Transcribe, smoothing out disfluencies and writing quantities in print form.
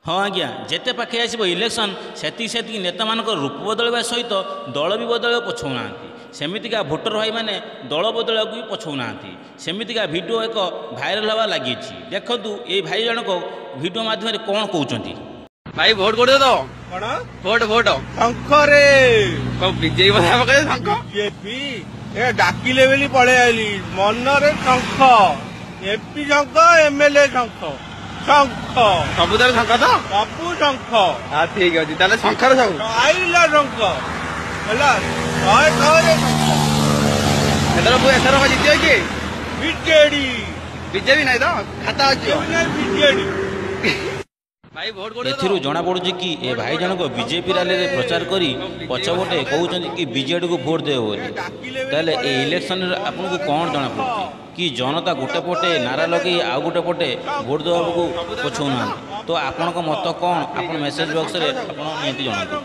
हाँ आज्ञा जेते पाखे आसब इलेक्शन सेति नेता मान रूप बदलवा सहित दल भी बदल पछौना सेमितिका भोटर भाई मैंने दल बदल भी पछौना सेमितिका भिडियो एक भाइराल हवा लगी देखु ये भाई जनक भिडियो माध्यम कौन कहते भाई भोट कोड दो कौन भोट भोट शंखरे विजयी बधा पकाए शंख जेपी ए डाकिले बेली पळे आइली मनरे शंख एपी शंख एमएलए शंख शंख सबुदार शंख तो बापू शंख हाँ ठीक अच्छे ताले शंखर सब आइला शंख ହେଲା ଶହେ ଶହେରେ एथर जीत कि ବିଜେଡି बीजेपी नहीं तो खाता अच्छे ବିଜେଡି भाई भोट कोड एथिरु जना पड़ुछि कि ए भाई जनक बीजेपी रैली रे प्रचार करी पछपटे कहउछन्ति कि बीजेडी को भोट देव बोली ताले ए इलेक्शन रे आपन को कोन जना पड़ुछि कि जनता गोटे पटे नारा लगे आ गोटे पटे भोट देवा को पछौना तो आपन को मत कोन आपन मेसेज बॉक्स रे आपन नियति जणातु।